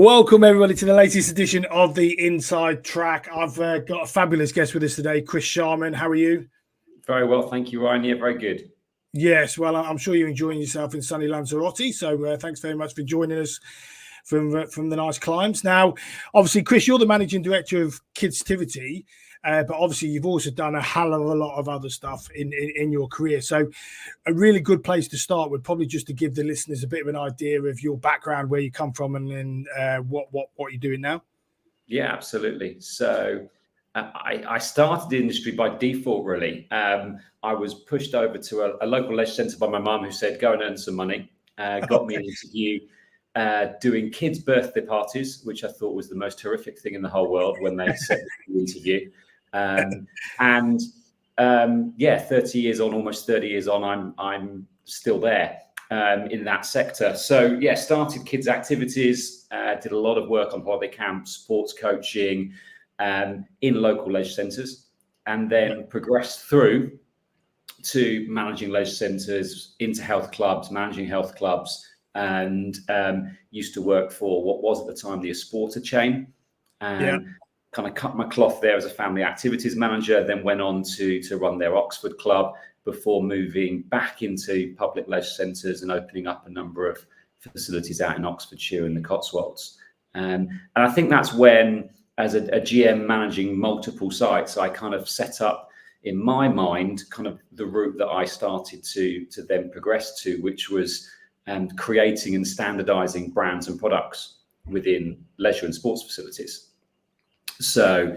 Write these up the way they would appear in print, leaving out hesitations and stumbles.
Welcome everybody to the latest edition of the Inside Track. I've got a fabulous guest with us today, Chris Sharman. How are you? Very well, thank you, Ryan. Yeah, very good. Yes, well, I'm sure you're enjoying yourself in sunny Lanzarote. So thanks very much for joining us from the nice climes. Now, obviously, Chris, you're the managing director of Kidstivity, but obviously you've also done a hell of a lot of other stuff in your career. So a really good place to start would probably just to give the listeners a bit of an idea of your background, where you come from, and then what you're doing now. Yeah, absolutely. So I started the industry by default, really. I was pushed over to a local leisure centre by my mum, who said, go and earn some money. Got me an interview doing kids' birthday parties, which I thought was the most horrific thing in the whole world when they said the interview. 30 years on, almost 30 years on, I'm still there in that sector. So yeah, started kids' activities, did a lot of work on holiday camps, sports coaching, in local leisure centres, and then progressed through to managing leisure centres, into health clubs, managing health clubs, and used to work for what was at the time the Esporta chain. Kind of cut my cloth there as a family activities manager, then went on to run their Oxford club before moving back into public leisure centres and opening up a number of facilities out in Oxfordshire and the Cotswolds. And I think that's when, as a GM managing multiple sites, I kind of set up in my mind kind of the route that I started to then progress to, which was creating and standardizing brands and products within leisure and sports facilities. So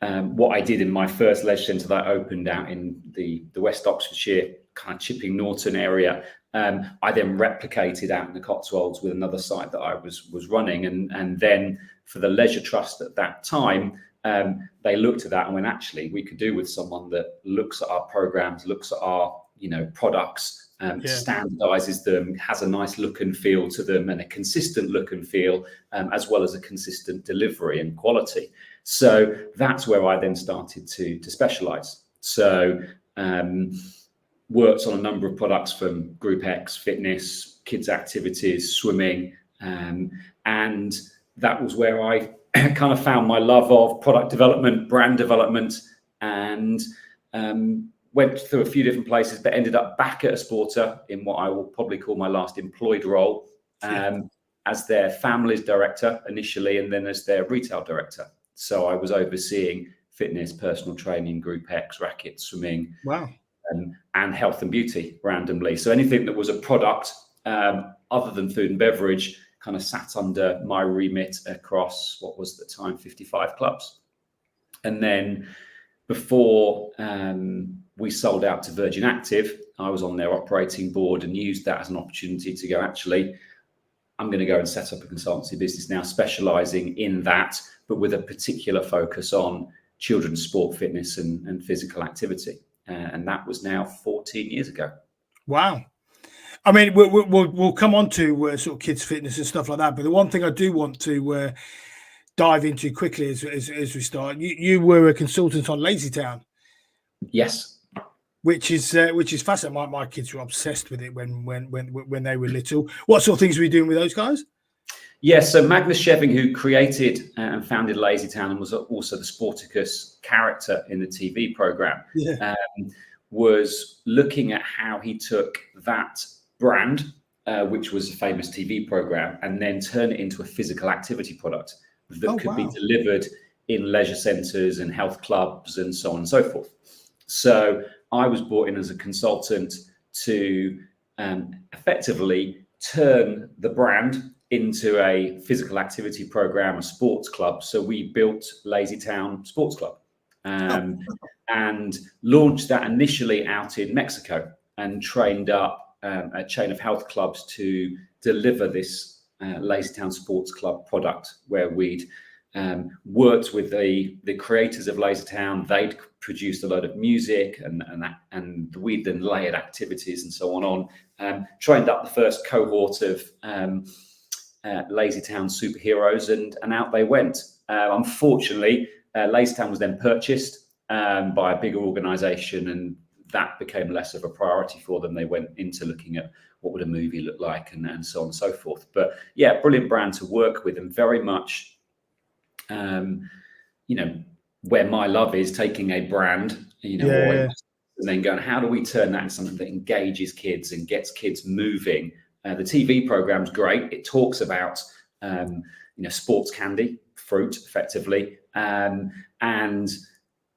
what I did in my first leisure centre that I opened out in the West Oxfordshire, kind of Chipping Norton area, I then replicated out in the Cotswolds with another site that I was running. And then for the Leisure Trust at that time, they looked at that and went, actually, we could do with someone that looks at our programs, looks at our products, standardizes them, has a nice look and feel to them, and a consistent look and feel, as well as a consistent delivery and quality. So that's where I then started to specialize. So worked on a number of products from Group X, fitness, kids activities, swimming, and that was where I kind of found my love of product development, brand development, and went through a few different places, but ended up back at Esporta in what I will probably call my last employed role, as their families director initially, and then as their retail director. So I was overseeing fitness, personal training, Group X, racket, swimming, and health and beauty randomly. So anything that was a product other than food and beverage kind of sat under my remit across what was at the time 55 clubs. And then before we sold out to Virgin Active, I was on their operating board and used that as an opportunity to go, actually, I'm going to go and set up a consultancy business now, specializing in that, but with a particular focus on children's sport, fitness, and physical activity. And that was now 14 years ago. Wow. I mean, we'll come on to sort of kids' fitness and stuff like that. But the one thing I do want to dive into quickly as we start, you were a consultant on LazyTown. Yes. Which is fascinating. My kids were obsessed with it when they were little. What sort of things were you doing with those guys? Yes, so Magnus Scheving, who created and founded LazyTown and was also the Sporticus character in the TV program, was looking at how he took that brand, which was a famous TV program, and then turn it into a physical activity product that could be delivered in leisure centres and health clubs and so on and so forth. So I was brought in as a consultant to effectively turn the brand into a physical activity program, a sports club. So we built LazyTown Sports Club and launched that initially out in Mexico, and trained up a chain of health clubs to deliver this LazyTown Sports Club product, where we'd worked with the creators of LazyTown. They'd produced a load of music and we'd then layered activities and so on, trained up the first cohort of LazyTown superheroes, and out they went. Unfortunately, LazyTown was then purchased by a bigger organization, and that became less of a priority for them. They went into looking at what would a movie look like and so on and so forth. But yeah, brilliant brand to work with, and very much, where my love is taking a brand, and then going, how do we turn that into something that engages kids and gets kids moving? The TV program's great. It talks about, sports candy, fruit, effectively, and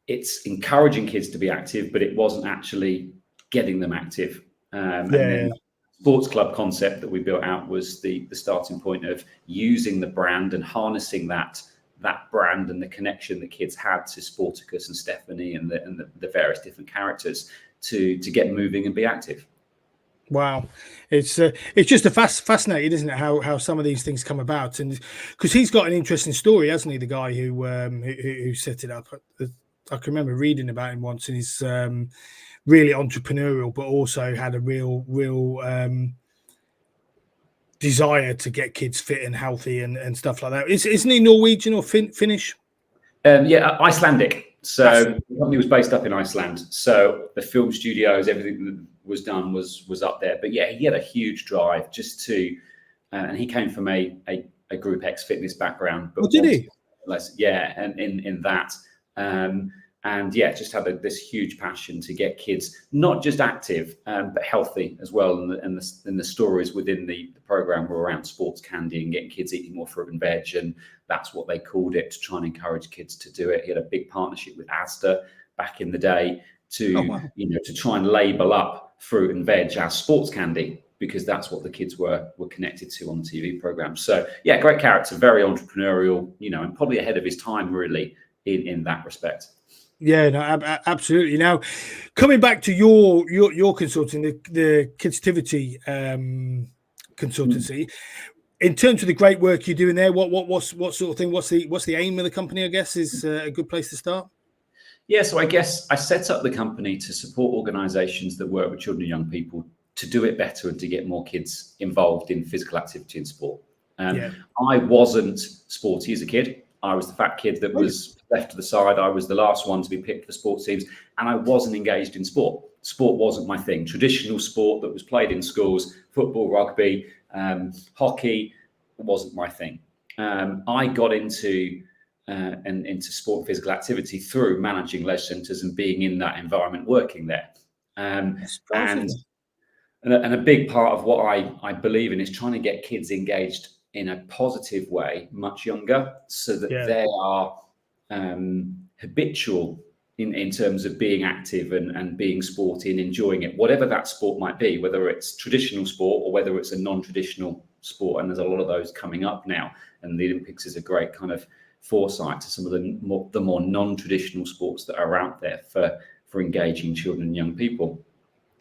it's encouraging kids to be active, but it wasn't actually getting them active. And then sports club concept that we built out was the starting point of using the brand and harnessing that brand and the connection that kids had to Sporticus and Stephanie and the various different characters to get moving and be active. Wow, it's just fascinating, isn't it? How some of these things come about, and because he's got an interesting story, hasn't he? The guy who set it up. I can remember reading about him once, and he's really entrepreneurial, but also had a real desire to get kids fit and healthy and stuff like that. Isn't he Norwegian or Finnish? Icelandic. So the company was based up in Iceland. So the film studios, everything that was done was up there. But yeah, he had a huge drive just to, and he came from a Group X fitness background. But did he? And in that. And yeah, just had this huge passion to get kids not just active, but healthy as well. And the stories within the program were around sports candy and getting kids eating more fruit and veg, and that's what they called it, to try and encourage kids to do it. He had a big partnership with Asda back in the day to try and label up fruit and veg as sports candy, because that's what the kids were connected to on the TV program. So yeah, great character, very entrepreneurial, and probably ahead of his time really in that respect. Yeah, no, absolutely. Now, coming back to your consulting, the Kidstivity consultancy, in terms of the great work you're doing there, what sort of thing? What's the aim of the company? I guess is a good place to start. Yeah, so I guess I set up the company to support organisations that work with children and young people to do it better and to get more kids involved in physical activity and sport. I wasn't sporty as a kid. I was the fat kid that was left to the side. I was the last one to be picked for sports teams, and I wasn't engaged in sport. Sport wasn't my thing. Traditional sport that was played in schools, football, rugby, hockey, wasn't my thing. I got into sport and physical activity through managing leisure centres and being in that environment, working there. And a big part of what I believe in is trying to get kids engaged in a positive way much younger, so that they are habitual in terms of being active and being sporty and enjoying it, whatever that sport might be, whether it's traditional sport or whether it's a non-traditional sport. And there's a lot of those coming up now, and the Olympics is a great kind of foresight to some of the more non-traditional sports that are out there for engaging children and young people.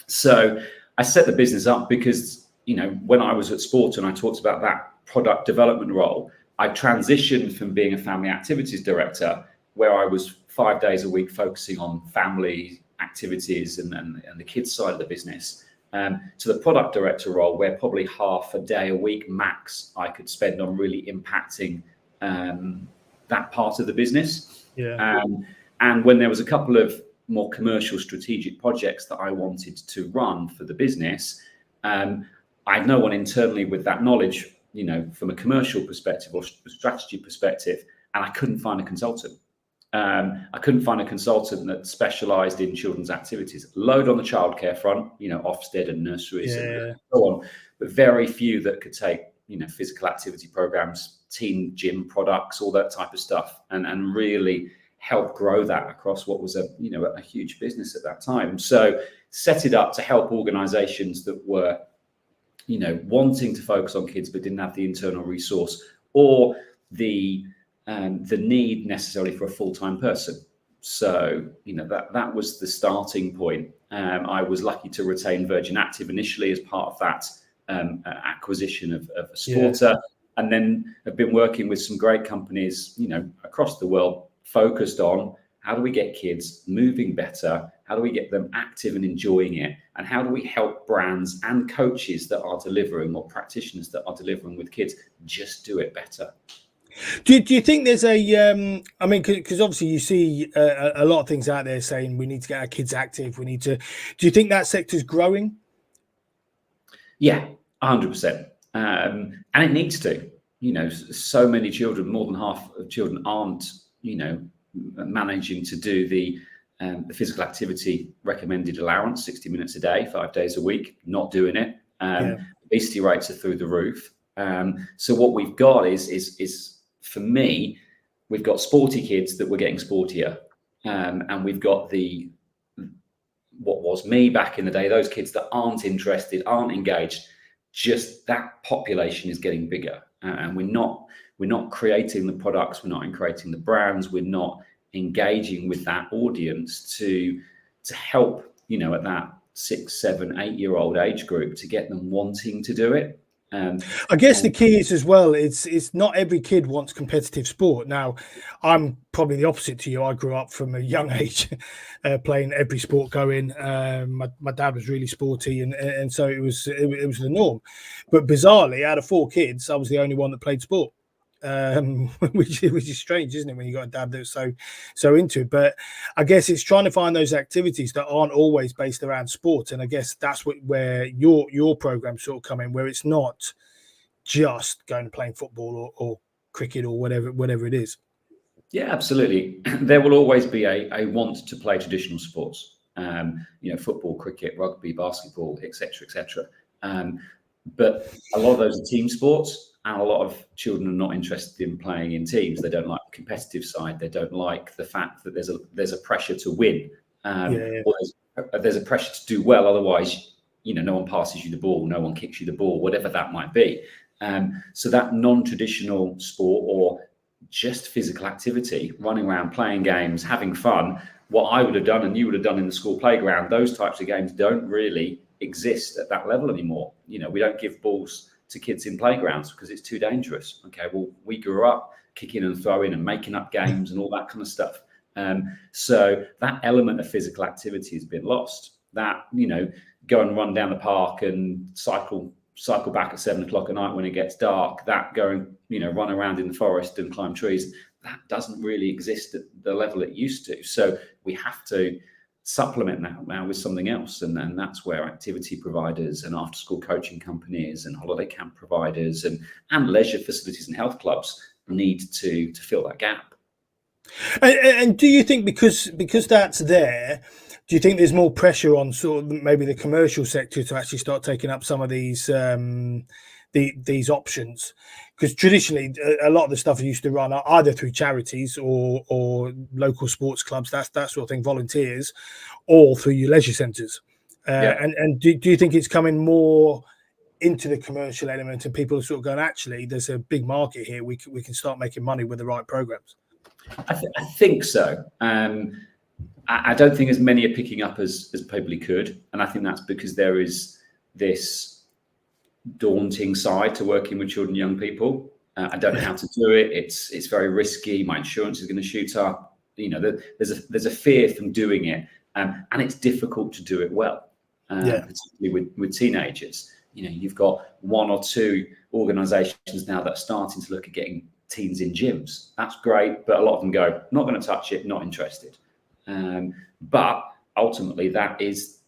So I set the business up because, when I was at Sport and I talked about that product development role, I transitioned from being a family activities director, where I was 5 days a week focusing on family activities and the kids side of the business, to the product director role, where probably half a day a week max I could spend on really impacting that part of the business. And when there was a couple of more commercial strategic projects that I wanted to run for the business, I had no one internally with that knowledge, from a commercial perspective or strategy perspective, and I couldn't find a consultant. I couldn't find a consultant that specialised in children's activities. Load on the childcare front, Ofsted and nurseries and so on, but very few that could take, physical activity programs, teen gym products, all that type of stuff, and really help grow that across what was a huge business at that time. So set it up to help organisations that were wanting to focus on kids but didn't have the internal resource or the need necessarily for a full-time person. So that was the starting point. I was lucky to retain Virgin Active initially as part of that acquisition of a Sporter, and then have been working with some great companies across the world, focused on how do we get kids moving better, how do we get them active and enjoying it, and how do we help brands and coaches that are delivering, or practitioners that are delivering with kids, just do it better. Do you think there's a, I mean, because obviously you see a lot of things out there saying we need to get our kids active. We need to, do you think that sector's growing? Yeah, 100%. And it needs to. So many children, more than half of children aren't, managing to do the physical activity recommended allowance, 60 minutes a day, 5 days a week, not doing it. Obesity rates are through the roof. So what we've got is for me, we've got sporty kids that were getting sportier. And we've got what was me back in the day, those kids that aren't interested, aren't engaged, just that population is getting bigger. And we're not creating the products, we're not creating the brands, we're not engaging with that audience to help, at that 6, 7, 8-year-old age group to get them wanting to do it. I guess the key is as well, it's not every kid wants competitive sport. Now, I'm probably the opposite to you. I grew up from a young age playing every sport going. My dad was really sporty, and so it was the norm. But bizarrely, out of 4 kids, I was the only one that played sport. Which is strange, isn't it, when you got a dad that's so into it? But I guess it's trying to find those activities that aren't always based around sport, and I guess that's where your program sort of come in, where it's not just going and playing football or cricket or whatever it is. Yeah, absolutely. There will always be a want to play traditional sports, football, cricket, rugby, basketball, etc. But a lot of those are team sports. And a lot of children are not interested in playing in teams. They don't like the competitive side. They don't like the fact that there's a pressure to win, or there's a pressure to do well. Otherwise, no one passes you the ball, no one kicks you the ball, whatever that might be. So that non-traditional sport or just physical activity, running around, playing games, having fun, what I would have done and you would have done in the school playground, those types of games don't really exist at that level anymore. We don't give balls to kids in playgrounds because it's too dangerous. Okay, well, we grew up kicking and throwing and making up games and all that kind of stuff. So that element of physical activity has been lost. That, go and run down the park and cycle back at 7 o'clock at night when it gets dark, that go and, run around in the forest and climb trees, that doesn't really exist at the level it used to. So we have to supplement that now with something else, and then that's where activity providers and after school coaching companies and holiday camp providers and leisure facilities and health clubs need to fill that gap. And do you think because that's there, do you think there's more pressure on sort of maybe the commercial sector to actually start taking up some of these options? Because traditionally, a lot of the stuff used to run either through charities or local sports clubs, that sort of thing, volunteers, or through your leisure centres. And do you think it's coming more into the commercial element, and people are sort of going, actually, there's a big market here. We can start making money with the right programs? I think so. I don't think as many are picking up as probably could, and I think that's because there is this daunting side to working with children and young people. I don't know how to do it. It's very risky. My insurance is going to shoot up. There's a fear from doing it, and it's difficult to do it well, particularly with teenagers. You've got 1 or 2 organisations now that are starting to look at getting teens in gyms. That's great, but a lot of them go, not going to touch it, not interested. But ultimately, that is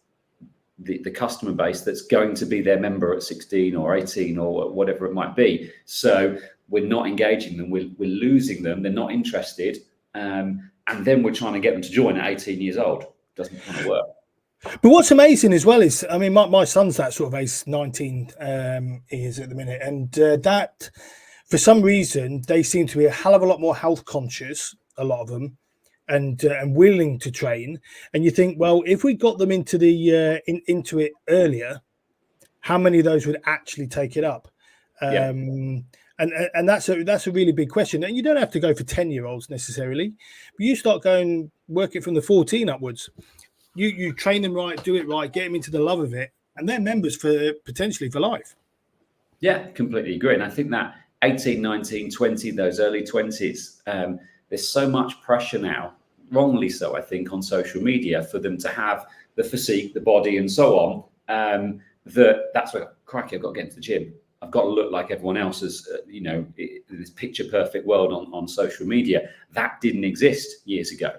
the customer base that's going to be their member at 16 or 18 or whatever it might be. So we're not engaging them, we're losing them, they're not interested, and then we're trying to get them to join at 18 years old. Doesn't kind of work. But what's amazing as well is, I mean, my son's that sort of age, 19 years at the minute, and that for some reason they seem to be a hell of a lot more health conscious, a lot of them, and willing to train. And you think, well, if we got them into into it earlier, how many of those would actually take it up? And that's a really big question. And you don't have to go for 10-year-olds necessarily, but you start going work it from the 14 upwards. You train them right, do it right, get them into the love of it, and they're members potentially for life. Yeah, completely agree. And I think that 18, 19, 20, those early 20s, there's so much pressure now, wrongly so, I think, on social media for them to have the physique, the body, and so on. That's where, crikey, I've got to get into the gym. I've got to look like everyone else, as this picture perfect world on social media. That didn't exist years ago,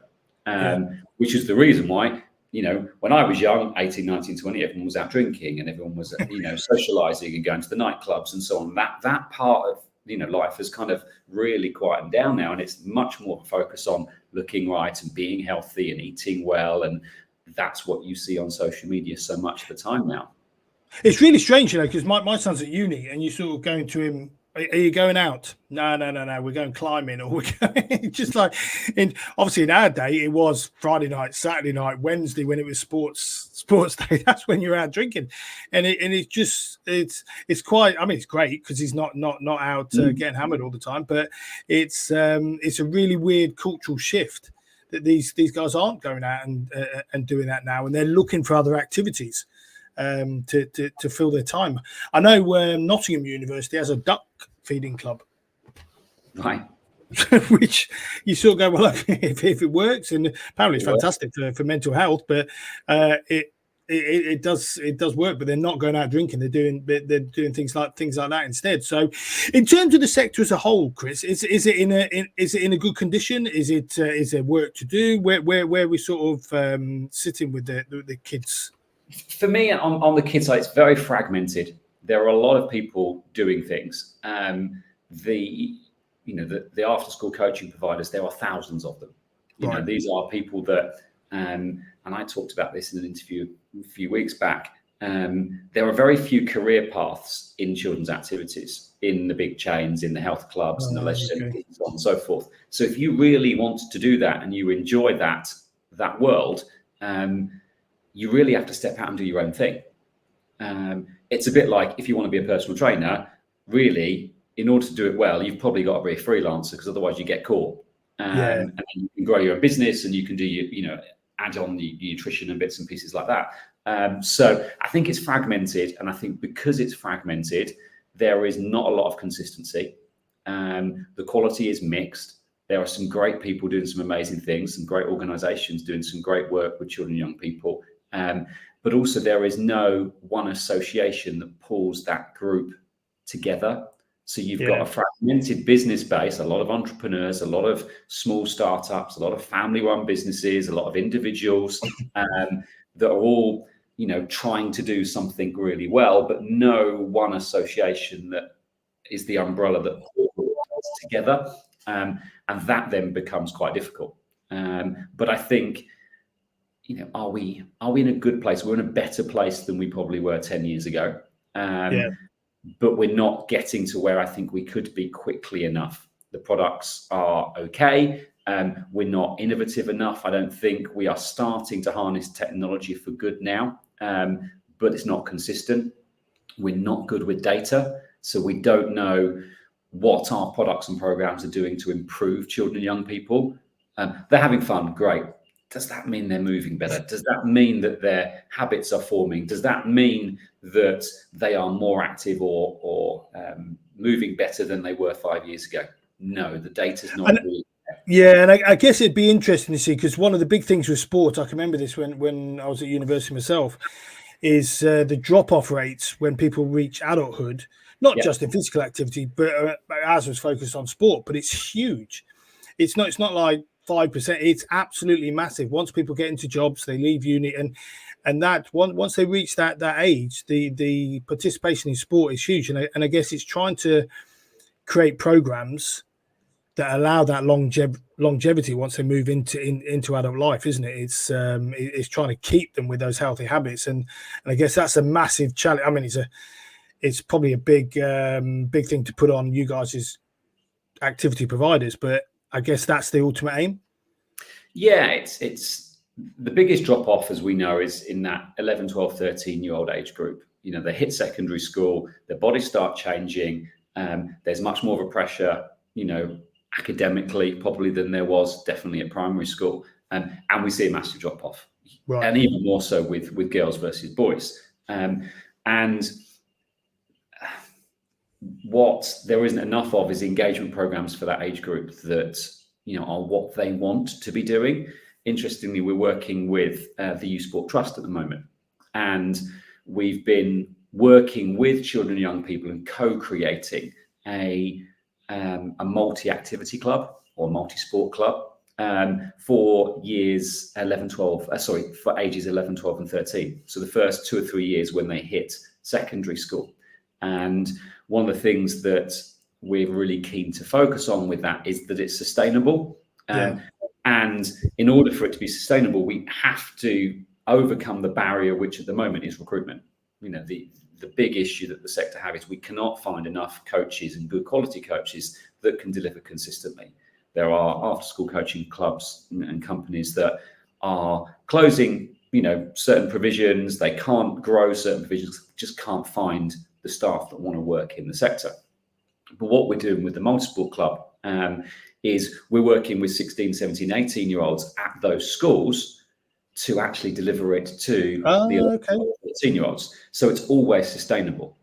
which is the reason why, when I was young, 18, 19, 20, everyone was out drinking and everyone was, socializing and going to the nightclubs and so on. That part of, life has kind of really quietened down now. And it's much more focus on looking right and being healthy and eating well. And that's what you see on social media so much of the time now. It's really strange, because my son's at uni and you sort of going to him, are you going out? No, we're going climbing, or we're going just like obviously in our day it was Friday night, Saturday night, Wednesday when it was sports day. That's when you're out drinking, and it's quite. I mean, it's great because he's not out getting hammered all the time, but it's a really weird cultural shift that these guys aren't going out and doing that now, and they're looking for other activities to fill their time. I know Nottingham University has a duck feeding club, right? Which you sort of go, well, look, if it works, and apparently it's fantastic for mental health, but it does work. But they're not going out drinking; they're doing things like that instead. So, in terms of the sector as a whole, Chris, is it in a good condition? Is there work to do? Where we sort of sitting with the kids? For me, on the kids side, it's very fragmented. There are a lot of people doing things. The after school coaching providers, there are thousands of them. These are people that, and I talked about this in an interview a few weeks back. There are very few career paths in children's activities, in the big chains, in the health clubs, and the leisure centres, and so on and so forth. So if you really want to do that and you enjoy that world, you really have to step out and do your own thing. It's a bit like if you want to be a personal trainer, really, in order to do it well, you've probably got to be a freelancer, because otherwise you get caught. And you can grow your own business and you can do, add on the nutrition and bits and pieces like that. So I think it's fragmented. And I think because it's fragmented, there is not a lot of consistency. The quality is mixed. There are some great people doing some amazing things, some great organizations doing some great work with children and young people. But also there is no one association that pulls that group together. So you've got a fragmented business base, a lot of entrepreneurs, a lot of small startups, a lot of family-run businesses, a lot of individuals that are all, trying to do something really well, but no one association that is the umbrella that pulls it together. And that then becomes quite difficult. But I think, are we in a good place? We're in a better place than we probably were 10 years ago. But we're not getting to where I think we could be quickly enough. The products are okay. We're not innovative enough. I don't think we are starting to harness technology for good now, but it's not consistent. We're not good with data. So we don't know what our products and programs are doing to improve children and young people. They're having fun, great. Does that mean they're moving better? Does that mean that their habits are forming? Does that mean that they are more active or moving better than they were 5 years ago? No, the data's not really there. Yeah, and I guess it'd be interesting to see, because one of the big things with sport, I can remember this when I was at university myself, is the drop-off rates when people reach adulthood, not just in physical activity, but ours was focused on sport, but it's huge. It's not like 5%. It's absolutely massive. Once people get into jobs, they leave uni, and that once they reach that age, the participation in sport is huge. And I guess it's trying to create programs that allow that longevity once they move into adult life, isn't it? It's trying to keep them with those healthy habits, and I guess that's a massive challenge. I mean, it's probably a big thing to put on you guys as activity providers, but I guess that's the ultimate aim. Yeah, it's the biggest drop off, as we know, is in that 11, 12, 13-year-old age group. They hit secondary school, their bodies start changing. There's much more of a pressure, academically, probably than there was definitely at primary school. And we see a massive drop off, and even more so with girls versus boys. And what there isn't enough of is engagement programs for that age group that are what they want to be doing. Interestingly, we're working with the Youth Sport Trust at the moment, and we've been working with children and young people and co-creating a multi-activity club or multi-sport club for years 11, 12, for ages 11, 12 and 13. So the first 2 or 3 years when they hit secondary school. And one of the things that we're really keen to focus on with that is that it's sustainable. And in order for it to be sustainable, we have to overcome the barrier, which at the moment is recruitment. You know, the big issue that the sector have is we cannot find enough coaches and good quality coaches that can deliver consistently. There are after-school coaching clubs and companies that are closing, you know, certain provisions. They can't grow certain provisions, just can't find the staff that want to work in the sector. But what we're doing with the multi-sport club is we're working with 16, 17, 18-year-olds at those schools to actually deliver it to the 13-year-olds. So it's always sustainable.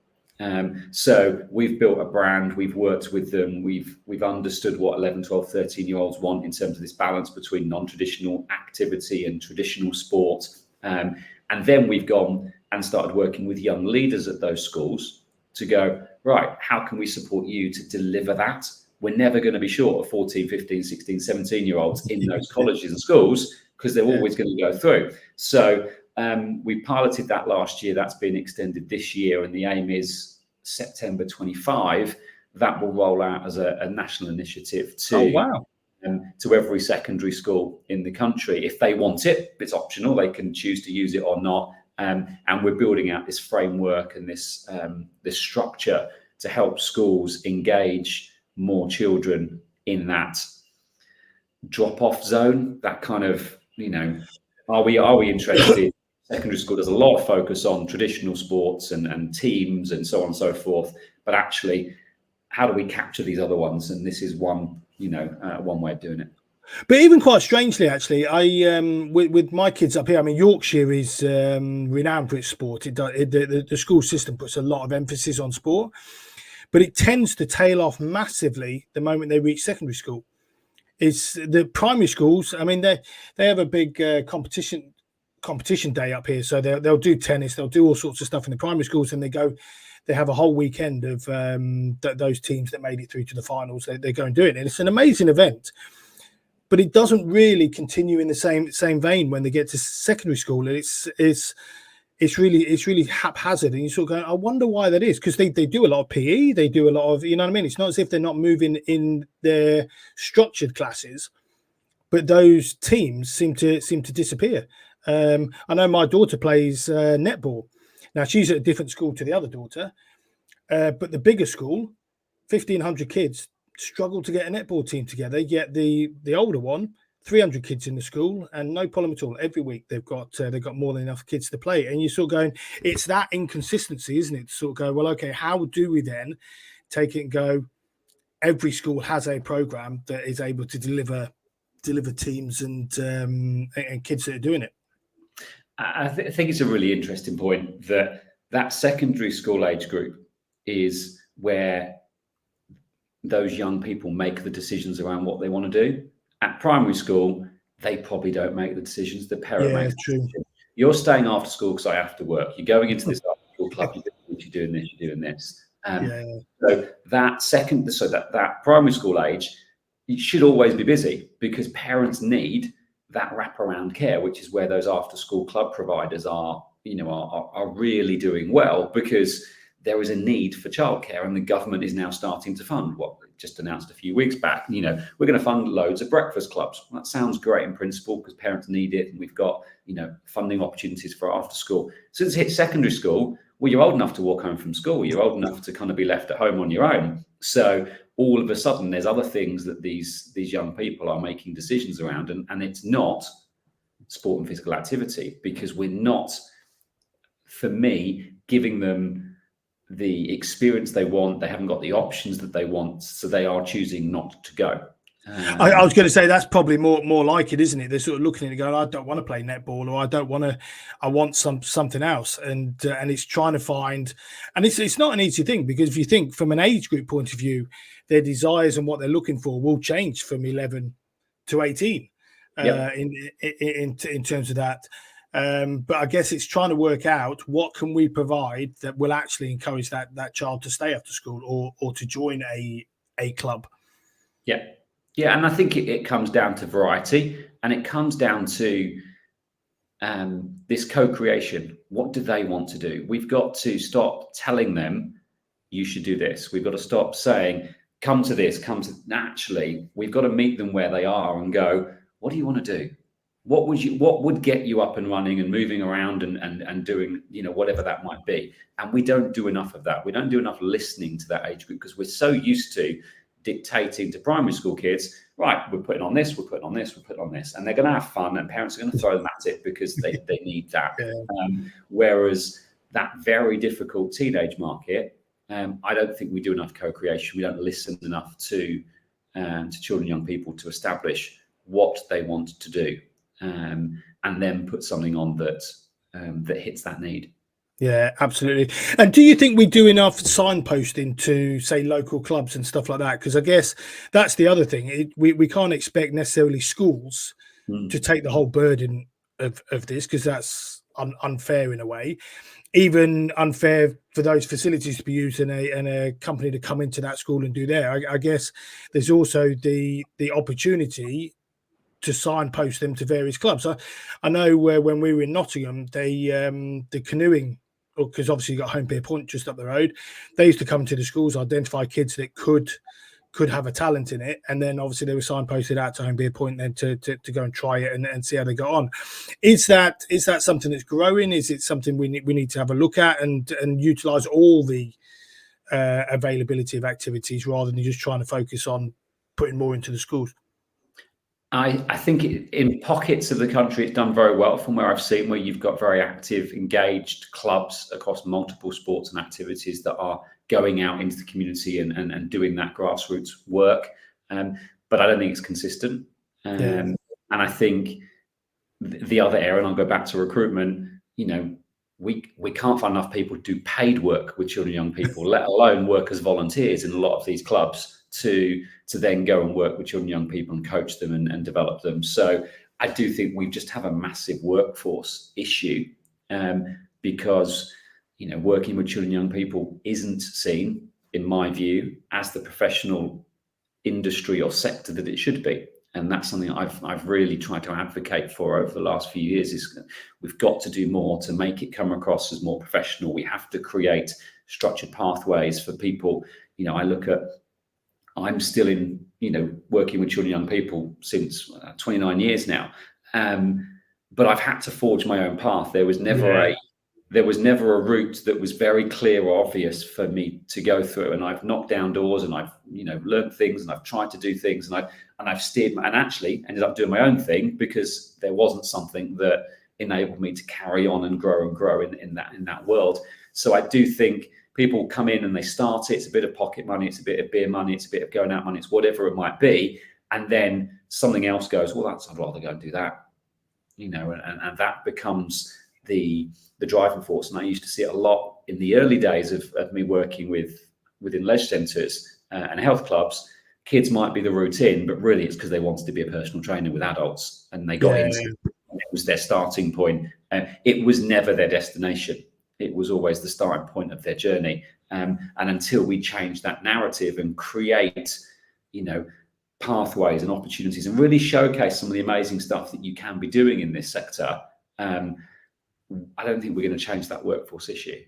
So we've built a brand, we've worked with them, we've understood what 11, 12, 13-year-olds want in terms of this balance between non-traditional activity and traditional sport. And then we've gone and started working with young leaders at those schools to go, right, how can we support you to deliver that? We're never going to be short of 14, 15, 16, 17-year-olds in those colleges and schools because they're always going to go through. So we piloted that last year. That's been extended this year. And the aim is September 25. That will roll out as a national initiative to every secondary school in the country. If they want it, it's optional. They can choose to use it or not. And we're building out this framework and this structure to help schools engage more children in that drop-off zone, that kind of, you know, are we interested? Secondary school does a lot of focus on traditional sports and teams and so on and so forth, but actually, how do we capture these other ones? And this is one way of doing it. But even quite strangely, actually, I with my kids up here, I mean, Yorkshire is renowned for its sport. The school system puts a lot of emphasis on sport, but it tends to tail off massively the moment they reach secondary school. It's the primary schools. I mean, they have a big competition day up here, so they'll do tennis, they'll do all sorts of stuff in the primary schools, and they have a whole weekend of those teams that made it through to the finals. They go and do it, and it's an amazing event. But it doesn't really continue in the same vein when they get to secondary school. It's really haphazard, and you sort of go, I wonder why that is, because they do a lot of PE, they do a lot of, you know what I mean? It's not as if they're not moving in their structured classes, but those teams seem to disappear. I know my daughter plays netball. Now she's at a different school to the other daughter, but the bigger school, 1,500 kids, struggle to get a netball team together. Yet the older one, 300 kids in the school, and no problem at all. Every week they've got more than enough kids to play. And you're sort of going, it's that inconsistency, isn't it? To sort of go, well, okay, how do we then take it and go, every school has a program that is able to deliver teams and kids that are doing it. I think it's a really interesting point that secondary school age group is where those young people make the decisions around what they want to do. At primary school, they probably don't make the decisions. The parent makes the decision. You're staying after school because I have to work. You're going into this after school club. You're doing this. You're doing this. So that primary school age, it should always be busy because parents need that wraparound care, which is where those after school club providers are really doing well, because there is a need for childcare, and the government is now starting to fund what we just announced a few weeks back. You know, we're going to fund loads of breakfast clubs. Well, that sounds great in principle because parents need it, and we've got, funding opportunities for after school. Since it hits secondary school, well, you're old enough to walk home from school. You're old enough to kind of be left at home on your own. So all of a sudden, there's other things that these young people are making decisions around, and it's not sport and physical activity, because we're not, for me, giving them the experience they want. They haven't got the options that they want, so they are choosing not to go. I was going to say that's probably more like it, isn't it? They're sort of looking at it going, I don't want to play netball, or I want something else, and it's trying to find, and it's not an easy thing, because if you think from an age group point of view, their desires and what they're looking for will change from 11 to 18 in terms of that. But I guess it's trying to work out what can we provide that will actually encourage that child to stay after school or to join a club. Yeah. Yeah. And I think it comes down to variety, and it comes down to this co-creation. What do they want to do? We've got to stop telling them you should do this. We've got to stop saying, come to this, naturally. We've got to meet them where they are and go, what do you want to do? What would get you up and running and moving around and doing, whatever that might be? And we don't do enough of that. We don't do enough listening to that age group, because we're so used to dictating to primary school kids, right, we're putting on this, we're putting on this, we're putting on this, and they're going to have fun, and parents are going to throw them at it because they need that. Yeah. Whereas that very difficult teenage market, I don't think we do enough co-creation. We don't listen enough to children and young people to establish what they want to do, and then put something on that hits that need. Yeah, absolutely. And do you think we do enough signposting to, say, local clubs and stuff like that? Because I guess that's the other thing. We can't expect necessarily schools to take the whole burden of this, because that's unfair in a way. Even unfair for those facilities to be used and a company to come into that school and do there. I guess there's also the opportunity to signpost them to various clubs. I know when we were in Nottingham, the canoeing, because obviously you got Home Pier Point just up the road, they used to come to the schools, identify kids that could have a talent in it, and then obviously they were signposted out to Home Pier Point then to go and try it and see how they got on. Is that something that's growing? Is it something we need to have a look at and utilize all the availability of activities rather than just trying to focus on putting more into the schools? I think in pockets of the country, it's done very well from where I've seen, where you've got very active, engaged clubs across multiple sports and activities that are going out into the community and doing that grassroots work. But I don't think it's consistent. And I think the other area, and I'll go back to recruitment, we can't find enough people to do paid work with children and young people, let alone work as volunteers in a lot of these clubs to then go and work with children and young people and coach them and develop them. So I do think we just have a massive workforce issue, because working with children and young people isn't seen, in my view, as the professional industry or sector that it should be. And that's something I've really tried to advocate for over the last few years. Is we've got to do more to make it come across as more professional. We have to create structured pathways for people. I'm still in, working with children and young people since 29 years now. But I've had to forge my own path. There was never a route that was very clear or obvious for me to go through. And I've knocked down doors, and I've, learned things, and I've tried to do things, and I've steered and actually ended up doing my own thing, because there wasn't something that enabled me to carry on and grow in that world. So I do think people come in and they start it. It's a bit of pocket money. It's a bit of beer money. It's a bit of going out money. It's whatever it might be. And then something else goes, well, I'd rather go and do that, and that becomes the driving force. And I used to see it a lot in the early days of me working within leisure centres and health clubs. Kids might be the route in, but really it's because they wanted to be a personal trainer with adults, and they got into it. And it was their starting point. It was never their destination. It was always the starting point of their journey. And until we change that narrative and create, pathways and opportunities and really showcase some of the amazing stuff that you can be doing in this sector, I don't think we're going to change that workforce issue.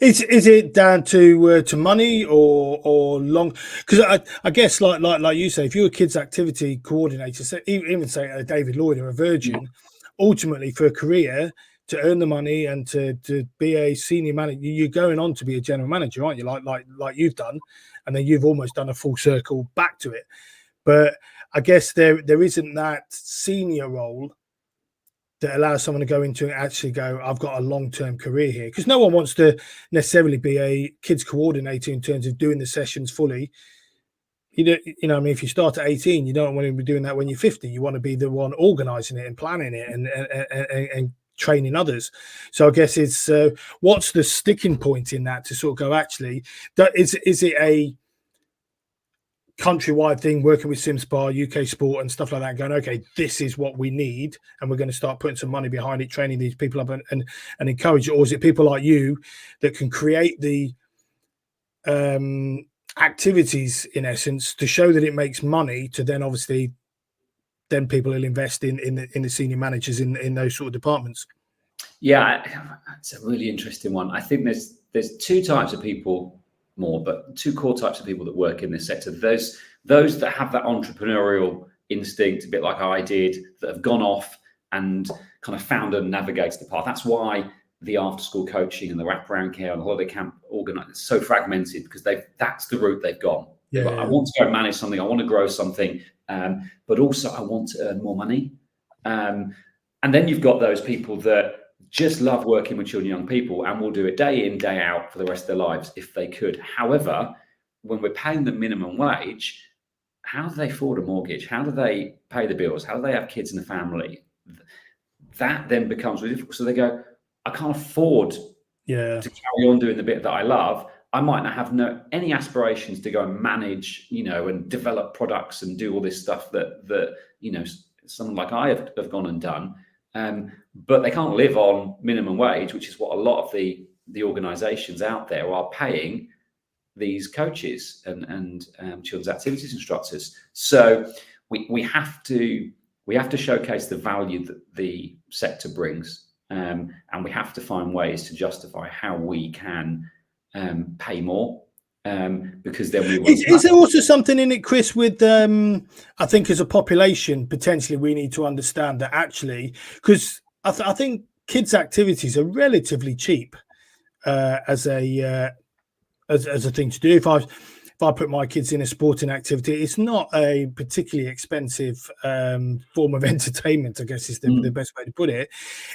Is it down to money or long? Because I guess like you say, if you're a kids activity coordinator, so even say a David Lloyd or a Virgin, ultimately for a career, to earn the money and to be a senior manager, you're going on to be a general manager, aren't you? Like you've done, and then you've almost done a full circle back to it. But I guess there isn't that senior role that allows someone to go into and actually go, I've got a long-term career here. Because no one wants to necessarily be a kids coordinator in terms of doing the sessions fully. If you start at 18, you don't want to be doing that when you're 50. You want to be the one organising it and planning it and training others. So I guess it's what's the sticking point in that to sort of go, actually, is it a countrywide thing, working with SimSpa, UK Sport and stuff like that, going, okay, this is what we need, and we're going to start putting some money behind it, training these people up and encourage it? Or is it people like you that can create the activities, in essence, to show that it makes money, to then obviously then people will invest in the senior managers in those sort of departments? Yeah, it's a really interesting one. I think there's two types of people more, but two core types of people that work in this sector. Those that have that entrepreneurial instinct, a bit like I did, that have gone off and kind of found and navigated the path. That's why the after-school coaching and the wraparound care and the holiday camp organized is so fragmented, because that's the route they've gone. Yeah. I want to go and manage something, I want to grow something, but also I want to earn more money. And then you've got those people that just love working with children and young people and will do it day in, day out for the rest of their lives if they could. However, when we're paying the minimum wage, how do they afford a mortgage? How do they pay the bills? How do they have kids in the family? That then becomes really difficult. So they go, I can't afford to carry on doing the bit that I love. I might not have any aspirations to go and manage, and develop products and do all this stuff that someone like I have gone and done. But they can't live on minimum wage, which is what a lot of the organizations out there are paying these coaches and children's activities instructors. So we have to showcase the value that the sector brings, and we have to find ways to justify how we can pay more, because then we is there also something in it, Chris, with I think as a population potentially we need to understand that, actually, because I think kids' activities are relatively cheap as a thing to do. If I put my kids in a sporting activity, it's not a particularly expensive form of entertainment, I guess is the best way to put it.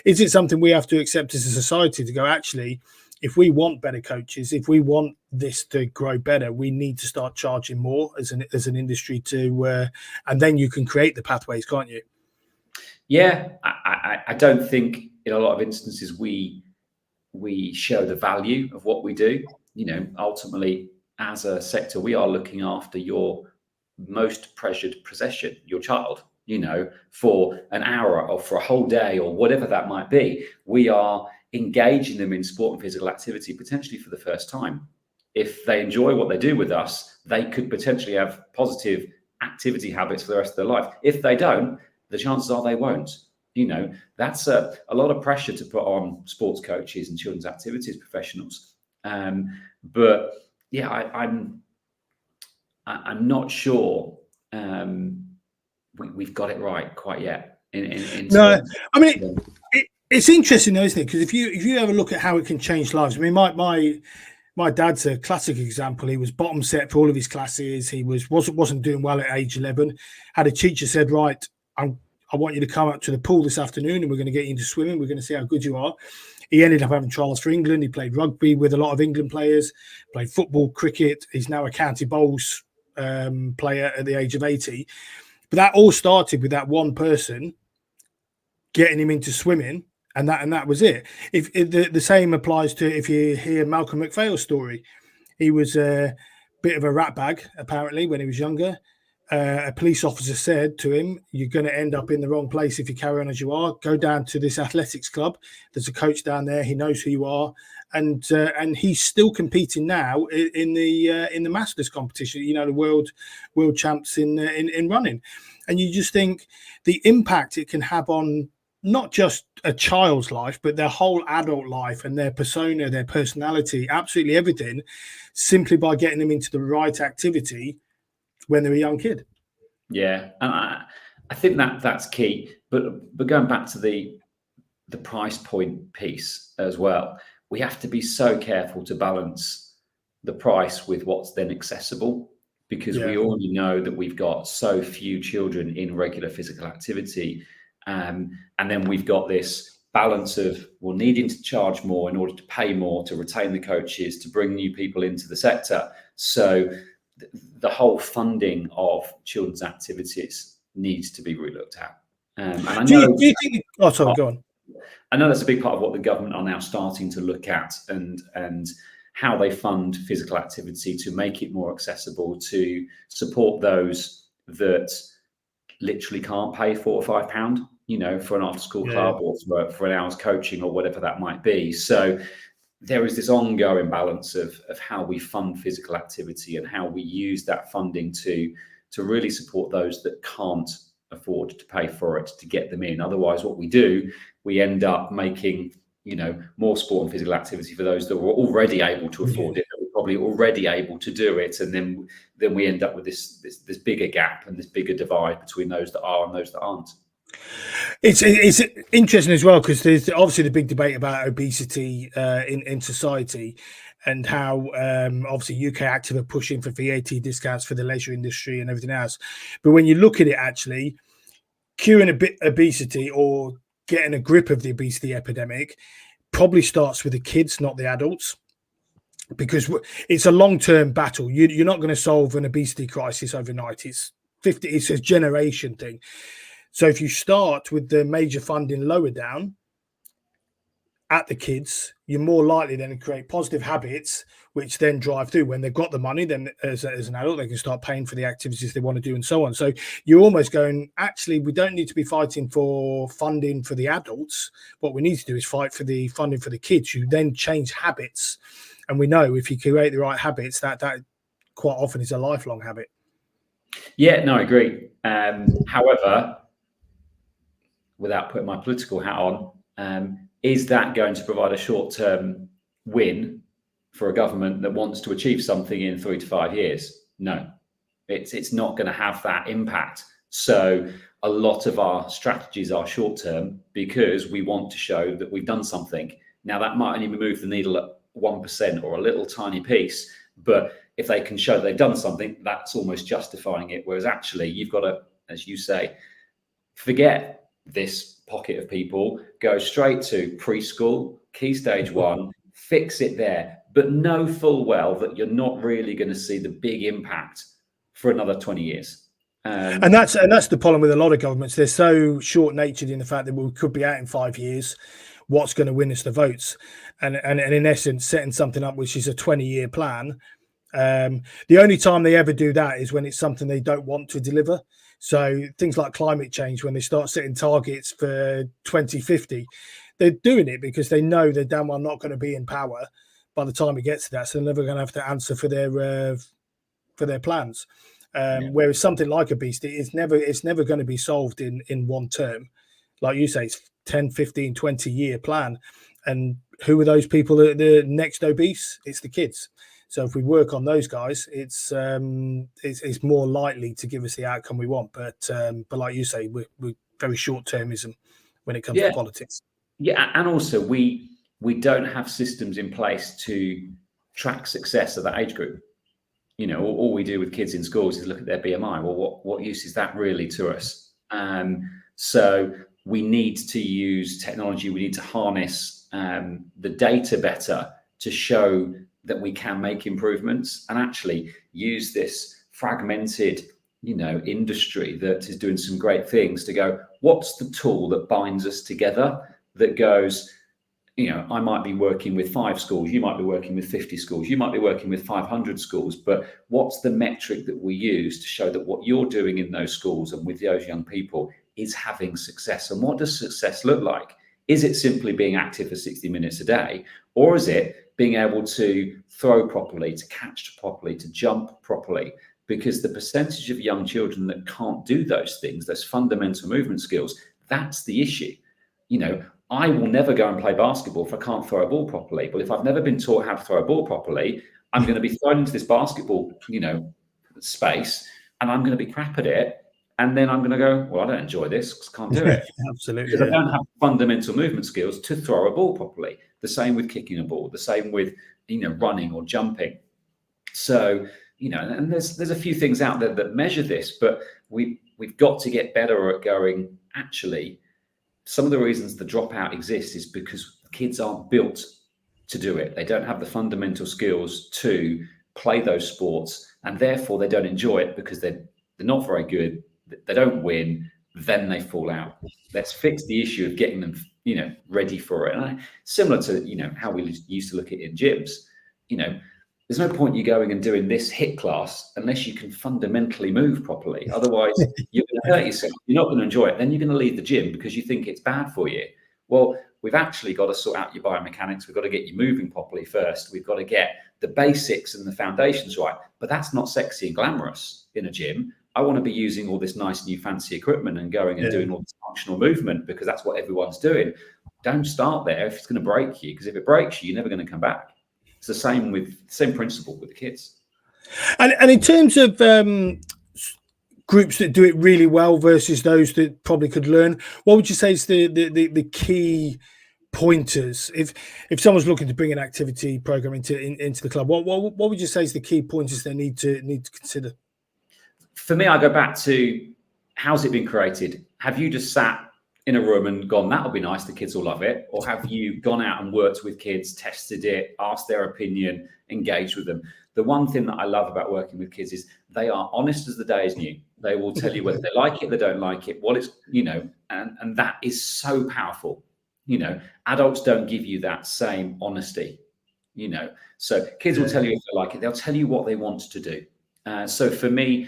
Is it something we have to accept as a society to go, actually, if we want better coaches, if we want this to grow better, we need to start charging more as an industry and then you can create the pathways, can't you? Yeah, I don't think in a lot of instances we show the value of what we do. Ultimately, as a sector, we are looking after your most treasured possession, your child, for an hour or for a whole day or whatever that might be. We are engaging them in sport and physical activity potentially for the first time. If they enjoy what they do with us, they could potentially have positive activity habits for the rest of their life. If they don't, the chances are they won't. That's a lot of pressure to put on sports coaches and children's activities professionals. But yeah, I'm not sure we've got it right quite yet. No, I mean, it's interesting though, isn't it? Because if you ever look at how it can change lives, I mean, my dad's a classic example. He was bottom set for all of his classes. He wasn't doing well at age 11. Had a teacher said, right, I want you to come up to the pool this afternoon and we're going to get you into swimming. We're going to see how good you are. He ended up having trials for England. He played rugby with a lot of England players, played football, cricket. He's now a county bowls player at the age of 80. But that all started with that one person getting him into swimming, and that was it. If the same applies to if you hear Malcolm McPhail's story. He was a bit of a rat bag, apparently, when he was younger. A police officer said to him, you're going to end up in the wrong place if you carry on as you are. Go down to this athletics club. There's a coach down there. He knows who you are. And he's still competing now in the Masters competition, the world champs in running. And you just think the impact it can have on not just a child's life, but their whole adult life and their persona, their personality, absolutely everything, simply by getting them into the right activity when they're a young kid. Yeah, and I think that's key. But going back to the price point piece as well, we have to be so careful to balance the price with what's then accessible, because we already know that we've got so few children in regular physical activity. And then we've got this balance of needing to charge more in order to pay more, to retain the coaches, to bring new people into the sector. So the whole funding of children's activities needs to be relooked at. And I know, do you think? Oh, sorry, go on. I know that's a big part of what the government are now starting to look at, and how they fund physical activity to make it more accessible, to support those that literally can't pay £4 or £5, for an after-school club or for an hour's coaching or whatever that might be. So there is this ongoing balance of how we fund physical activity and how we use that funding to really support those that can't afford to pay for it, to get them in. Otherwise, what we end up making more sport and physical activity for those that were already able to afford it, that were probably already able to do it, and then we end up with this bigger gap and this bigger divide between those that are and those that aren't. It's interesting as well, because there's obviously the big debate about obesity in society, and how obviously UK Active are pushing for VAT discounts for the leisure industry and everything else. But when you look at it, actually, curing obesity or getting a grip of the obesity epidemic probably starts with the kids, not the adults, because it's a long-term battle. You're not going to solve an obesity crisis overnight. It's a generation thing. So if you start with the major funding lower down at the kids, you're more likely then to create positive habits, which then drive through. When they've got the money, then as an adult, they can start paying for the activities they want to do and so on. So you're almost going, actually, we don't need to be fighting for funding for the adults. What we need to do is fight for the funding for the kids, who then change habits. And we know if you create the right habits, that quite often is a lifelong habit. Yeah, no, I agree. However, without putting my political hat on, is that going to provide a short-term win for a government that wants to achieve something in 3 to 5 years? No, it's not going to have that impact. So a lot of our strategies are short-term because we want to show that we've done something. Now, that might only move the needle at 1% or a little tiny piece, but if they can show that they've done something, that's almost justifying it. Whereas actually, you've got to, as you say, forget this pocket of people, go straight to preschool, key stage 1, fix it there, but know full well that you're not really going to see the big impact for another 20 years. And that's the problem with a lot of governments. They're so short-natured in the fact that we could be out in 5 years. What's going to win us the votes? And in essence, setting something up which is a 20-year plan. The only time they ever do that is when it's something they don't want to deliver. So things like climate change, when they start setting targets for 2050, they're doing it because they know they're damn well not going to be in power by the time it gets to that. So they're never going to have to answer for their plans. Whereas something like obesity is never going to be solved in one term. Like you say, it's 10, 15, 20-year plan. And who are those people that are the next obese? It's the kids. So if we work on those guys, it's more likely to give us the outcome we want. But like you say, we're very short-termism when it comes to politics. Yeah, and also we don't have systems in place to track success of that age group. All we do with kids in schools is look at their BMI. Well, what use is that really to us? So we need to use technology. We need to harness the data better to show that we can make improvements and actually use this fragmented, industry that is doing some great things to go, what's the tool that binds us together that goes, I might be working with 5 schools, you might be working with 50 schools, you might be working with 500 schools, but what's the metric that we use to show that what you're doing in those schools and with those young people is having success? And what does success look like? Is it simply being active for 60 minutes a day? Or is it being able to throw properly, to catch properly, to jump properly? Because the percentage of young children that can't do those things, those fundamental movement skills, that's the issue. I will never go and play basketball if I can't throw a ball properly. But if I've never been taught how to throw a ball properly, I'm going to be thrown into this basketball, space, and I'm going to be crap at it. And then I'm going to go, well, I don't enjoy this because I can't do it. Absolutely. Because I don't have fundamental movement skills to throw a ball properly. The same with kicking a ball, the same with, running or jumping. So, and there's a few things out there that measure this, but we've got to get better at going, actually, some of the reasons the dropout exists is because kids aren't built to do it. They don't have the fundamental skills to play those sports, and therefore they don't enjoy it because they're not very good. They don't win, then they fall out. Let's fix the issue of getting them, ready for it. And similar to, how we used to look at it in gyms. there's no point you going and doing this HIIT class unless you can fundamentally move properly. Otherwise, you're going to hurt yourself. You're not going to enjoy it. Then you're going to leave the gym because you think it's bad for you. Well, we've actually got to sort out your biomechanics. We've got to get you moving properly first. We've got to get the basics and the foundations right. But that's not sexy and glamorous in a gym. I want to be using all this nice new fancy equipment and going and doing all this functional movement because that's what everyone's doing. Don't start there if it's going to break you, because if it breaks you, you're never going to come back. It's the same principle with the kids. And in terms of groups that do it really well versus those that probably could learn, what would you say is the key pointers? If someone's looking to bring an activity program into the club, what would you say is the key pointers they need to consider? For me, I go back to, how's it been created? Have you just sat in a room and gone, that'll be nice, the kids will love it? Or have you gone out and worked with kids, tested it, asked their opinion, engaged with them? The one thing that I love about working with kids is they are honest as the day is new. They will tell you whether they like it, they don't like it, what it's, and that is so powerful. Adults don't give you that same honesty, So kids will tell you if they like it, they'll tell you what they want to do. So for me,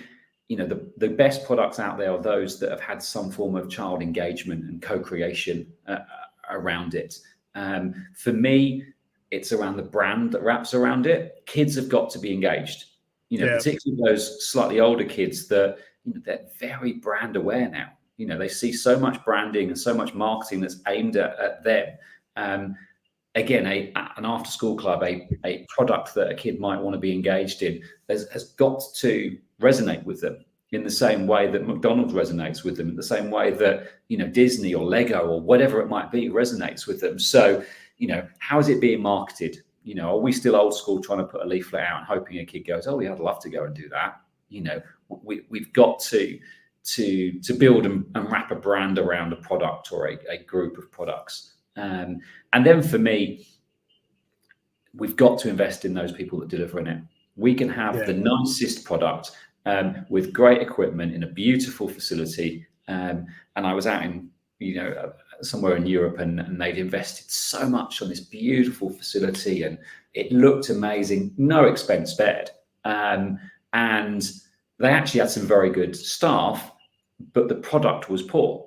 the best products out there are those that have had some form of child engagement and co-creation around it. For me, it's around the brand that wraps around it. Kids have got to be engaged, particularly those slightly older kids that they're very brand aware now. They see so much branding and so much marketing that's aimed at them. Again, an after-school club, a product that a kid might want to be engaged in has got to resonate with them in the same way that McDonald's resonates with them, in the same way that Disney or Lego or whatever it might be resonates with them. So how is it being marketed? Are we still old school trying to put a leaflet out and hoping a kid goes, oh yeah, I'd love to go and do that? We've got to build and wrap a brand around a product or a group of products. And then for me, we've got to invest in those people that deliver in it. We can have the nicest product with great equipment in a beautiful facility. And I was out in, somewhere in Europe, and they'd invested so much on this beautiful facility, and it looked amazing, no expense spared. And they actually had some very good staff, but the product was poor.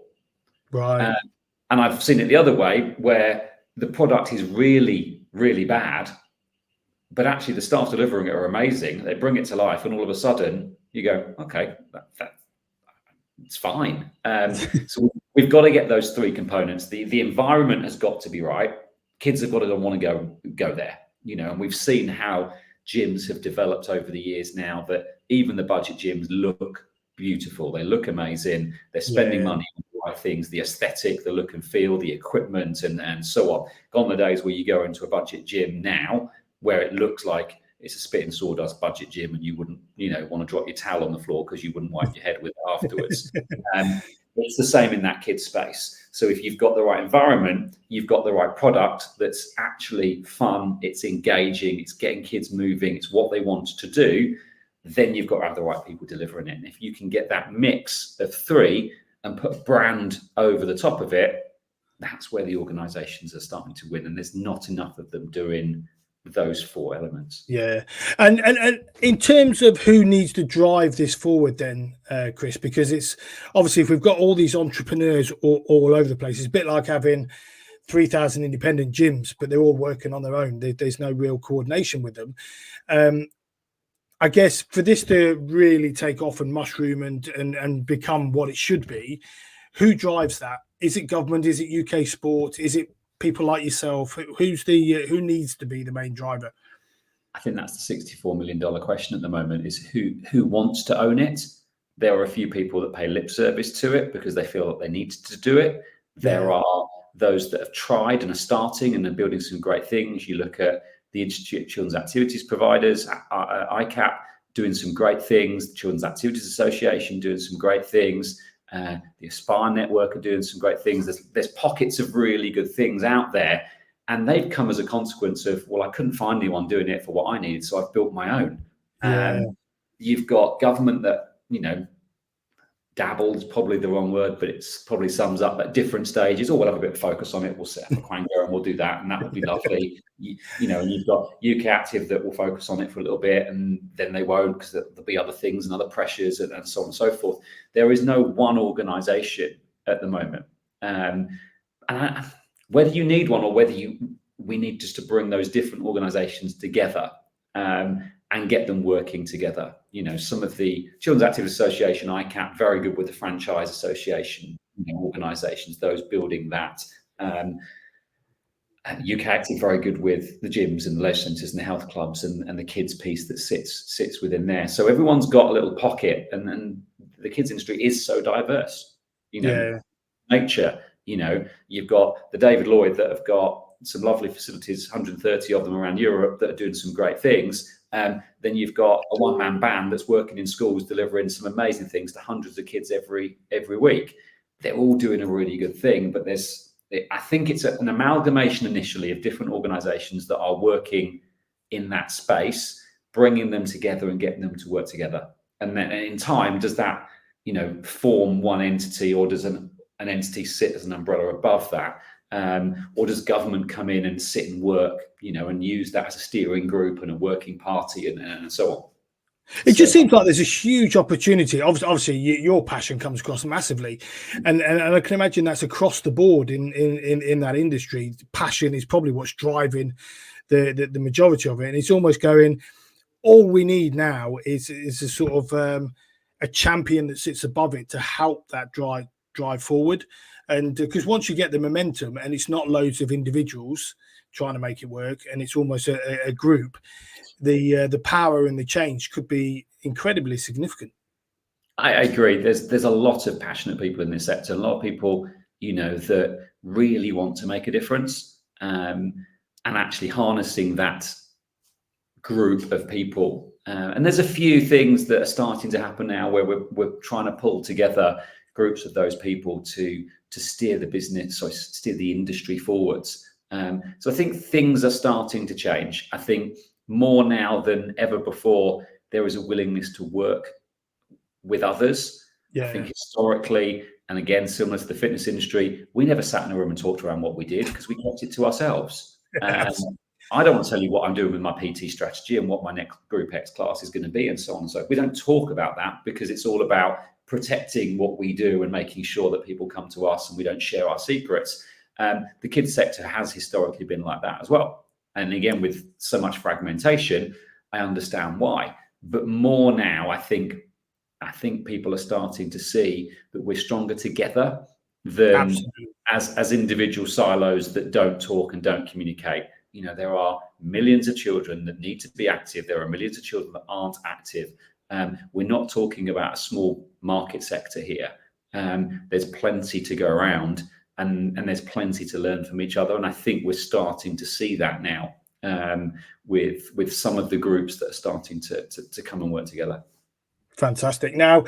Right. And I've seen it the other way, where the product is really, really bad, but actually the staff delivering it are amazing. They bring it to life, and all of a sudden you go, okay, it's fine. So we've got to get those three components. The environment has got to be right. Kids have got to want to go there, and we've seen how gyms have developed over the years now, that even the budget gyms look beautiful. They look amazing. They're spending money on the right things, the aesthetic, the look and feel, the equipment, and so on. Gone the days where you go into a budget gym now where it looks like it's a spit and sawdust budget gym, and you wouldn't, want to drop your towel on the floor because you wouldn't wipe your head with it afterwards. It's the same in that kid's space. So if you've got the right environment, you've got the right product that's actually fun, it's engaging, it's getting kids moving, it's what they want to do, then you've got to have the right people delivering it. And if you can get that mix of three and put a brand over the top of it, that's where the organizations are starting to win. And there's not enough of them doing those four elements. Yeah. And in terms of who needs to drive this forward then, Chris, because it's obviously, if we've got all these entrepreneurs all over the place, it's a bit like having 3,000 independent gyms, but they're all working on their own. There's no real coordination with them. I guess for this to really take off and mushroom and become what it should be, who drives that? Is it government? Is it UK sport? Is it people like yourself? Who needs to be the main driver? I think that's the $64 million question at the moment, is who wants to own it. There are a few people that pay lip service to it because they feel that they need to do it. There are those that have tried and are starting and are building some great things. You look at the Institute of Children's Activities Providers, ICAP, doing some great things, the Children's Activities Association doing some great things, the Aspire Network are doing some great things. There's pockets of really good things out there, and they've come as a consequence of, well, I couldn't find anyone doing it for what I needed, so I've built my own. You've got government that, dabbled is probably the wrong word, but it's probably sums up at different stages. Or we'll have a bit of focus on it. We'll set up a Quango and we'll do that, and that would be lovely. You know, and you've got UK Active that will focus on it for a little bit, and then they won't because there'll be other things and other pressures and so on and so forth. There is no one organisation at the moment, whether you need one or whether we need just to bring those different organisations together. And get them working together. You know, some of the Children's Active Association, ICAP, very good with the Franchise Association, organisations, those building that. UK Active, very good with the gyms and the leisure centres and the health clubs and the kids piece that sits within there. So everyone's got a little pocket, and the kids industry is so diverse. You know, nature. You know, you've got the David Lloyd that have got some lovely facilities, 130 of them around Europe that are doing some great things. Then you've got a one-man band that's working in schools, delivering some amazing things to hundreds of kids every week. They're all doing a really good thing, but I think it's an amalgamation initially of different organisations that are working in that space, bringing them together and getting them to work together. And then in time, does that, you know, form one entity, or does an entity sit as an umbrella above that? Or does government come in and sit and work, you know, and use that as a steering group and a working party and so on? It just seems like there's a huge opportunity. Obviously, your passion comes across massively, and I can imagine that's across the board in that industry. Passion is probably what's driving the majority of it, and it's almost going. All we need now is a sort of a champion that sits above it to help that drive forward. And because once you get the momentum, and it's not loads of individuals trying to make it work, and it's almost a group, the power and the change could be incredibly significant. I agree. There's a lot of passionate people in this sector, a lot of people, you know, that really want to make a difference, and actually harnessing that group of people. And there's a few things that are starting to happen now where we're trying to pull together groups of those people to steer the business or steer the industry forwards. So I think things are starting to change. I think more now than ever before, there is a willingness to work with others. I think historically, and again, similar to the fitness industry, we never sat in a room and talked around what we did because we kept it to ourselves. I don't want to tell you what I'm doing with my PT strategy and what my next Group X class is going to be and so on and so forth. We don't talk about that because it's all about protecting what we do and making sure that people come to us and we don't share our secrets. The kids sector has historically been like that as well. And again, with so much fragmentation, I understand why. But more now, I think people are starting to see that we're stronger together than as individual silos that don't talk and don't communicate. You know, there are millions of children that need to be active. There are millions of children that aren't active. We're not talking about a small market sector here. There's plenty to go around, and there's plenty to learn from each other. And I think we're starting to see that now with some of the groups that are starting to come and work together. Fantastic. Now,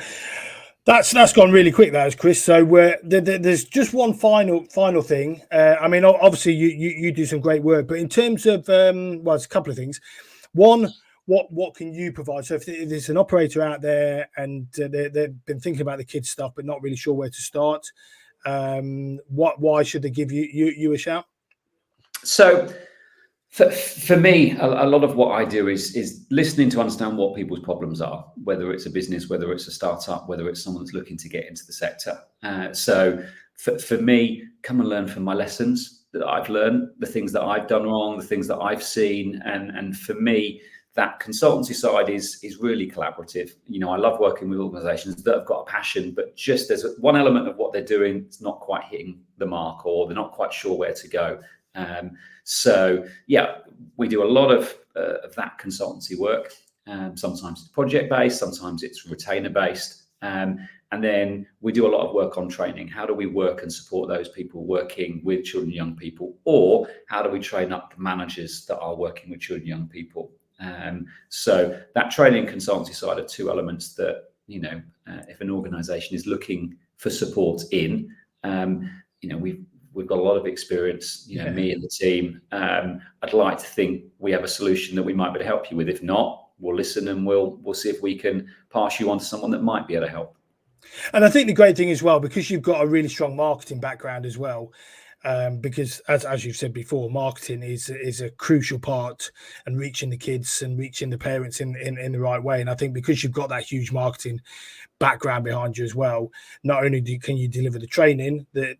that's gone really quick, that is, Chris. So there's just one final thing. I mean, obviously you do some great work, but in terms of well, it's a couple of things. One, what can you provide? So if there's an operator out there and they've been thinking about the kids stuff but not really sure where to start, why should they give you a shout? So for me, a lot of what I do is listening to understand what people's problems are, whether it's a business, whether it's a startup, whether it's someone that's looking to get into the sector. So for me, come and learn from my lessons that I've learned, the things that I've done wrong, the things that I've seen. And for me, that consultancy side is really collaborative. You know, I love working with organizations that have got a passion, but just there's one element of what they're doing, it's not quite hitting the mark, or they're not quite sure where to go. So yeah, we do a lot of that consultancy work. Sometimes it's project based, sometimes it's retainer based. And then we do a lot of work on training. How do we work and support those people working with children and young people? Or how do we train up managers that are working with children and young people? So that training consultancy side are two elements that, you know, if an organization is looking for support in, you know, we've got a lot of experience, you know, me and the team. I'd like to think we have a solution that we might be able to help you with. If not, we'll listen and we'll see if we can pass you on to someone that might be able to help. And I think the great thing as well, because you've got a really strong marketing background as well, because as you've said before, marketing is a crucial part and reaching the kids and reaching the parents in the right way. And I think because you've got that huge marketing background behind you as well, not only can you deliver the training, the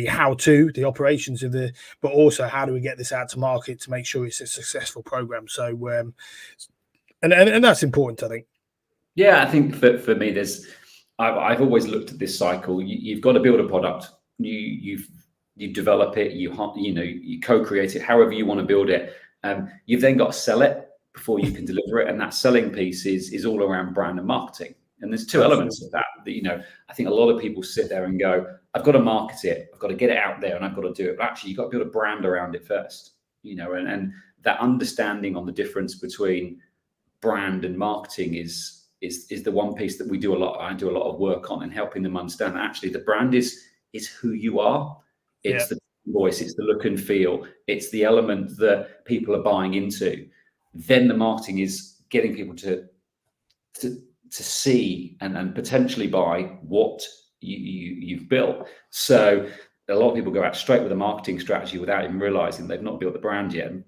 how-to, the operations of but also how do we get this out to market to make sure it's a successful program. So, and that's important, I think. Yeah, I think for me, I've always looked at this cycle. You've got to build a product. You develop it. You co-create it. However you want to build it. You've then got to sell it before you can deliver it, and that selling piece is all around brand and marketing. And there's two elements of that. I think a lot of people sit there and go, "I've got to market it. I've got to get it out there, and I've got to do it." But actually, you've got to build a brand around it first. And that understanding on the difference between brand and marketing is the one piece that we do a lot. I do a lot of work on and helping them understand that actually the brand is who you are. It's the voice, it's the look and feel, it's the element that people are buying into. Then the marketing is getting people to see and potentially buy what you've built. So a lot of people go out straight with a marketing strategy without even realizing they've not built the brand yet. And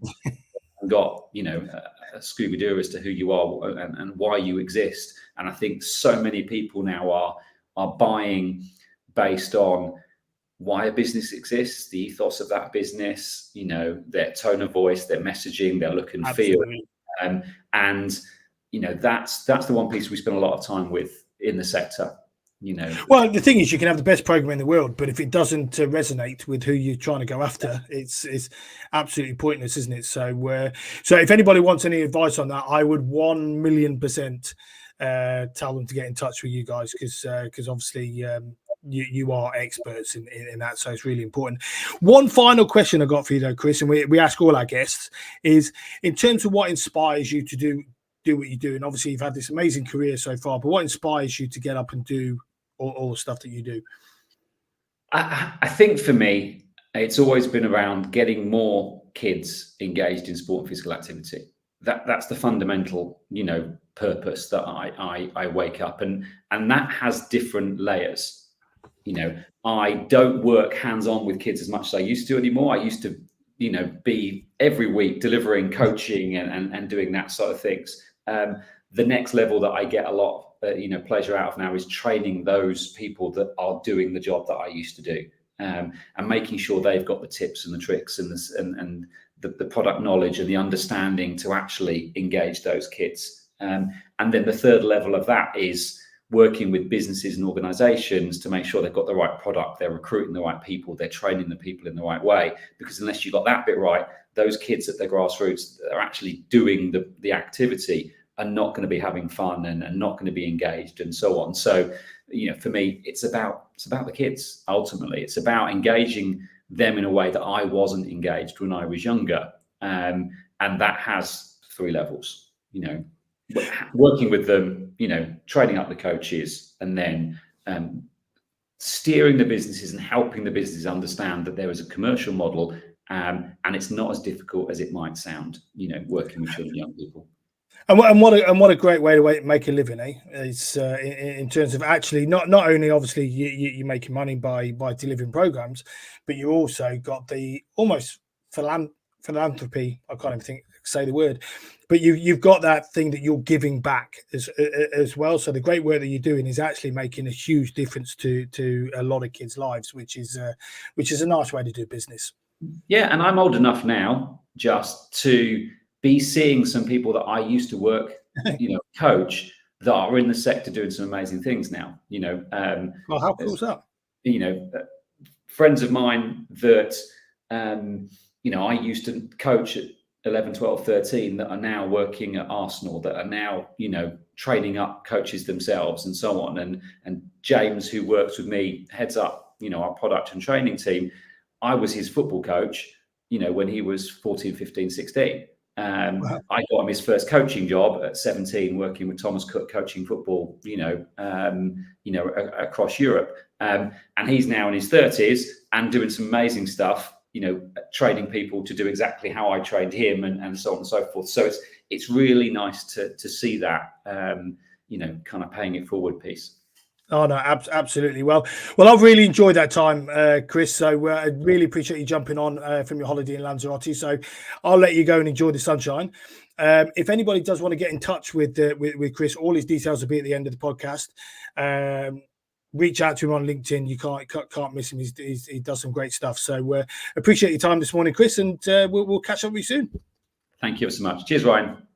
got a Scooby-Doo as to who you are and why you exist. And I think so many people now are buying based on why a business exists, the ethos of that business, their tone of voice, their messaging, their look and feel. And that's the one piece we spend a lot of time with in the sector. Well, the thing is, you can have the best program in the world, but if it doesn't resonate with who you're trying to go after, it's absolutely pointless, isn't it? So if anybody wants any advice on that, I would 1,000,000% tell them to get in touch with you guys, because obviously you are experts in that, so it's really important. One final question I got for you though, Chris, and we ask all our guests, is in terms of what inspires you to do what you do, and obviously you've had this amazing career so far, but what inspires you to get up and do all the stuff that you do? I think for me, it's always been around getting more kids engaged in sport and physical activity. That's the fundamental, purpose that I wake up, and that has different layers. I don't work hands-on with kids as much as I used to anymore. I used to, be every week delivering coaching and doing that sort of things. The next level that I get a lot pleasure out of now is training those people that are doing the job that I used to do, and making sure they've got the tips and the tricks and the product knowledge and the understanding to actually engage those kids. And then the third level of that is working with businesses and organizations to make sure they've got the right product, they're recruiting the right people, they're training the people in the right way. Because unless you got that bit right, those kids at the grassroots that are actually doing the activity are not going to be having fun and not going to be engaged and so on. So, for me, it's about the kids. Ultimately, it's about engaging them in a way that I wasn't engaged when I was younger. And that has 3 levels, working with them, training up the coaches, and then steering the businesses and helping the businesses understand that there is a commercial model, and it's not as difficult as it might sound, working with children and young people. And what a great way to make a living, eh? It's in terms of actually not only obviously you're making money by delivering programs, but you also got the almost philanthropy. I can't even say the word, but you've got that thing that you're giving back as well. So the great work that you're doing is actually making a huge difference to a lot of kids' lives, which is a nice way to do business. Yeah, and I'm old enough now just to be seeing some people that I used to work, coach, that are in the sector doing some amazing things now. Well, how cool is that? Friends of mine that I used to coach at 11, 12, 13 that are now working at Arsenal, that are now training up coaches themselves and so on. And James, who works with me, heads up our product and training team. I was his football coach, when he was 14, 15, 16. Wow. I got him his first coaching job at 17, working with Thomas Cook, coaching football, across Europe. And he's now in his 30s and doing some amazing stuff, training people to do exactly how I trained him and so on and so forth. So it's really nice to see that, kind of paying it forward piece. Oh no, absolutely. Well, I've really enjoyed that time, Chris. So I really appreciate you jumping on from your holiday in Lanzarote. So I'll let you go and enjoy the sunshine. If anybody does want to get in touch with Chris, all his details will be at the end of the podcast. Reach out to him on LinkedIn. You can't miss him. He does some great stuff. So appreciate your time this morning, Chris, and we'll catch up with you soon. Thank you so much. Cheers, Ryan.